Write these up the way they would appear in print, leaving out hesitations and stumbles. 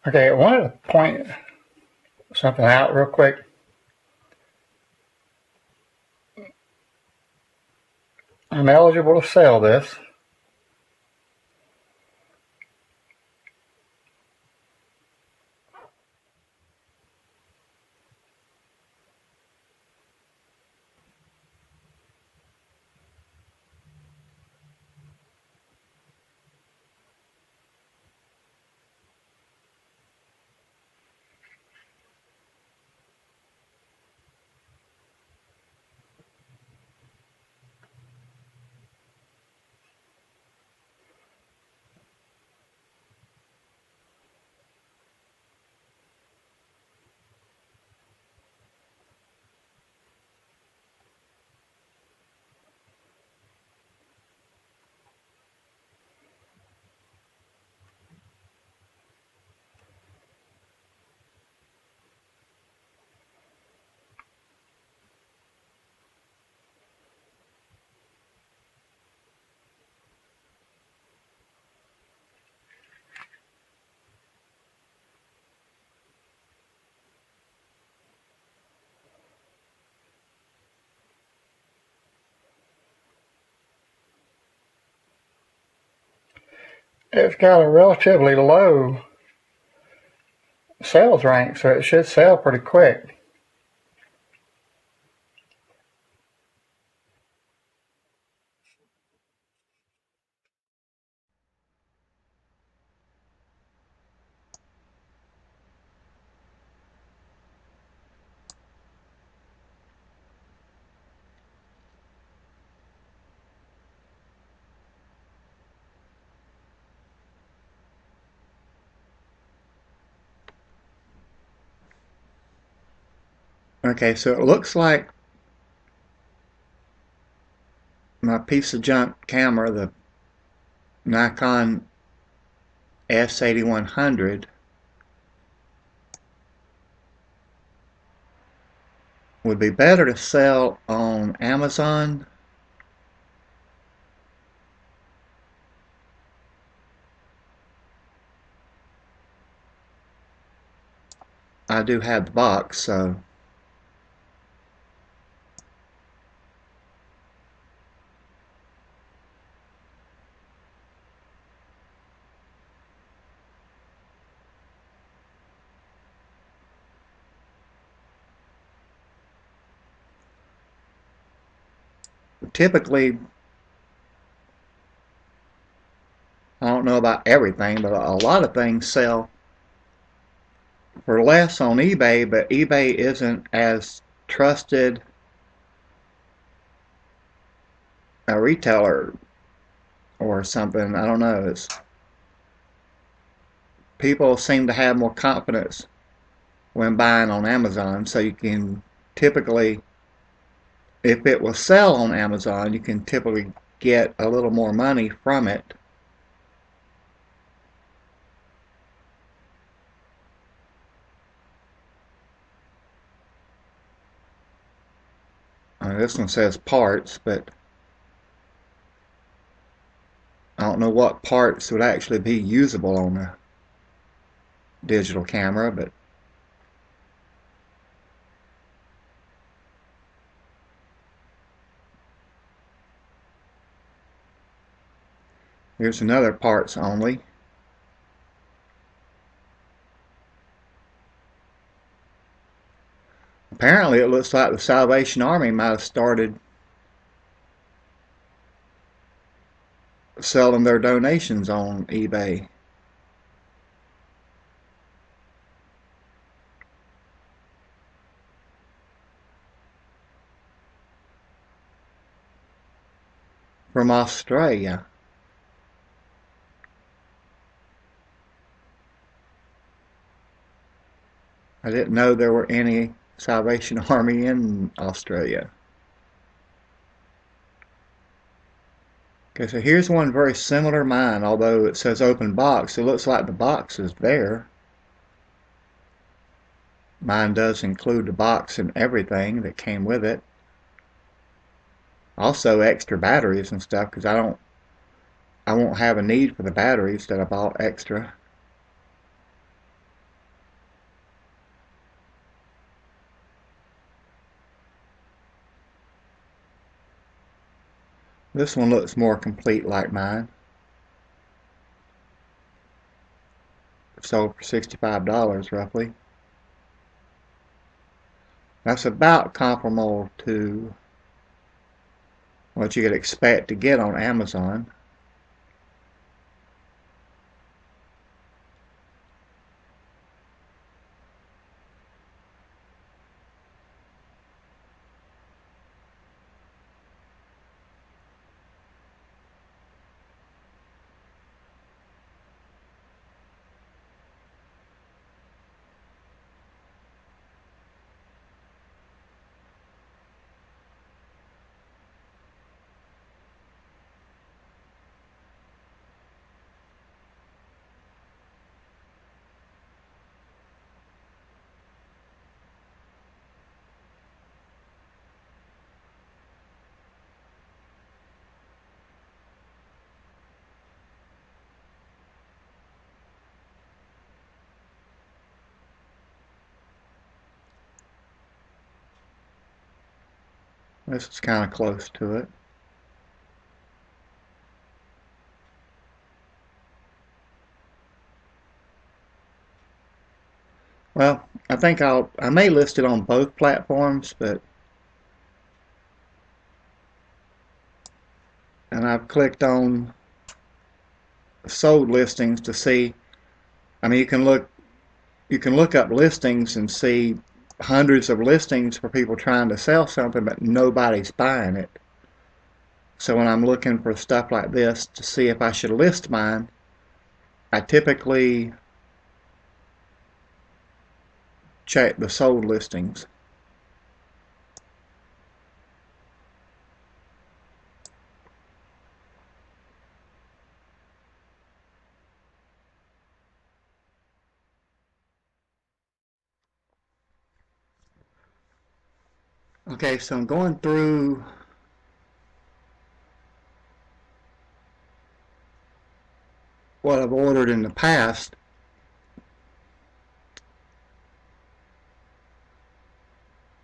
Okay, I wanted to point something out real quick. I'm eligible to sell this. It's got a relatively low sales rank, so it should sell pretty quick. Okay, so it looks like my piece of junk camera, the Nikon S8100, would be better to sell on Amazon. I do have the box, so typically, I don't know about everything, but a lot of things sell for less on eBay, but eBay isn't as trusted a retailer or something. I don't know. It's people seem to have more confidence when buying on Amazon, so you can typically, if it will sell on Amazon, you can typically get a little more money from it. This one says parts, but I don't know what parts would actually be usable on a digital camera, but here's another parts only. Apparently it looks like the Salvation Army might have started selling their donations on eBay. From Australia. I didn't know there were any Salvation Army in Australia. Okay, so here's one very similar to mine, although it says open box. It looks like the box is there. Mine does include the box and everything that came with it. Also extra batteries and stuff, because I won't have a need for the batteries that I bought extra. This one looks more complete like mine. Sold for $65 roughly. That's about comparable to what you could expect to get on Amazon. This is kind of close to it. Well, I think I may list it on both platforms, and I've clicked on sold listings to see. I mean, you can look up listings and see hundreds of listings for people trying to sell something, but nobody's buying it. So when I'm looking for stuff like this to see if I should list mine, I typically check the sold listings. Okay, so I'm going through what I've ordered in the past,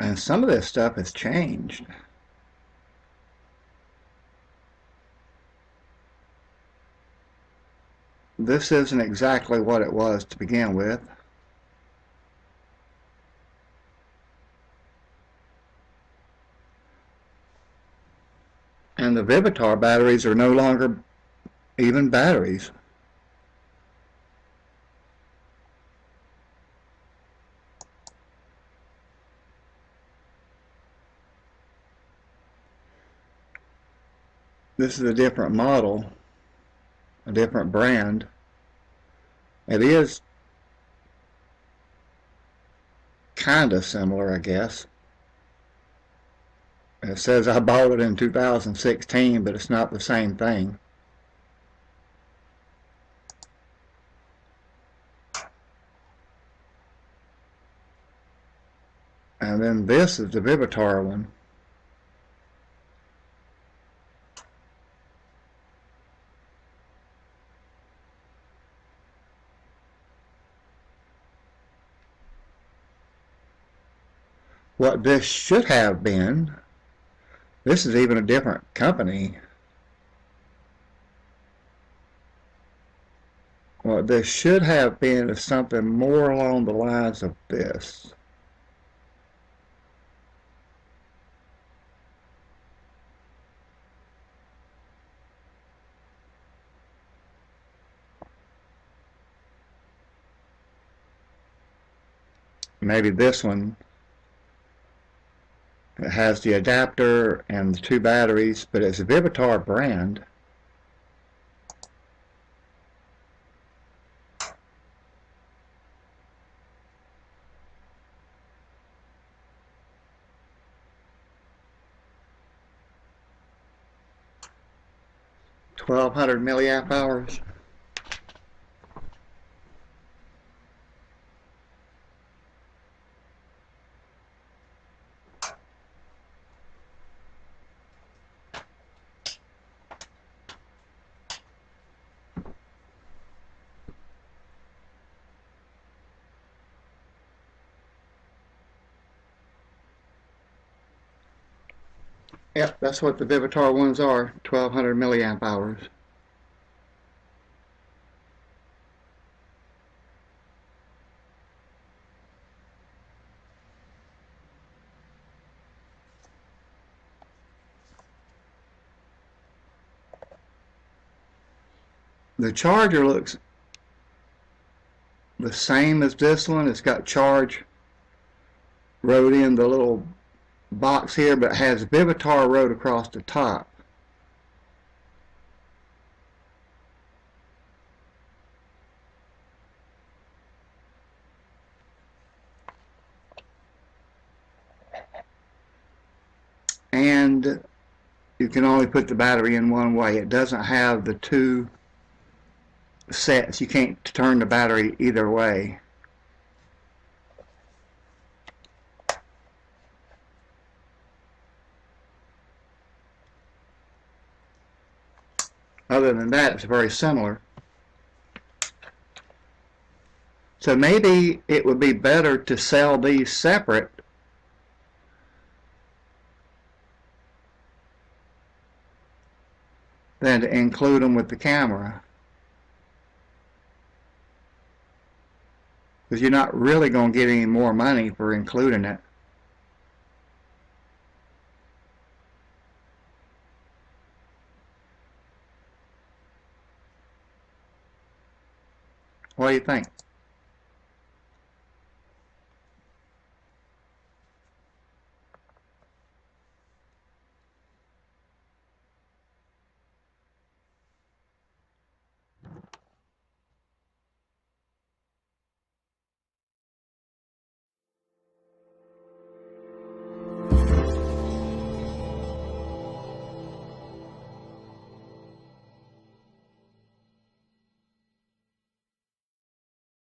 and some of this stuff has changed. This isn't exactly what it was to begin with. And the Vivitar batteries are no longer even batteries. This is a different model, a different brand. It is kind of similar, I guess. It says I bought it in 2016, but it's not the same thing. And then this is the Vivitar one. What this should have been, this is even a different company. What this should have been is something more along the lines of this. Maybe this one. It has the adapter and the two batteries, but it's a Vivitar brand. $1,200 milliamp hours. Yep, that's what the Vivitar ones are, 1200 milliamp hours. The charger looks the same as this one. It's got charge wrote in the little box here, but has Vivitar wrote across the top. And you can only put the battery in one way. It doesn't have the two sets. You can't turn the battery either way. Other than that, it's very similar. So maybe it would be better to sell these separate than to include them with the camera. Because you're not really going to get any more money for including it. What do you think?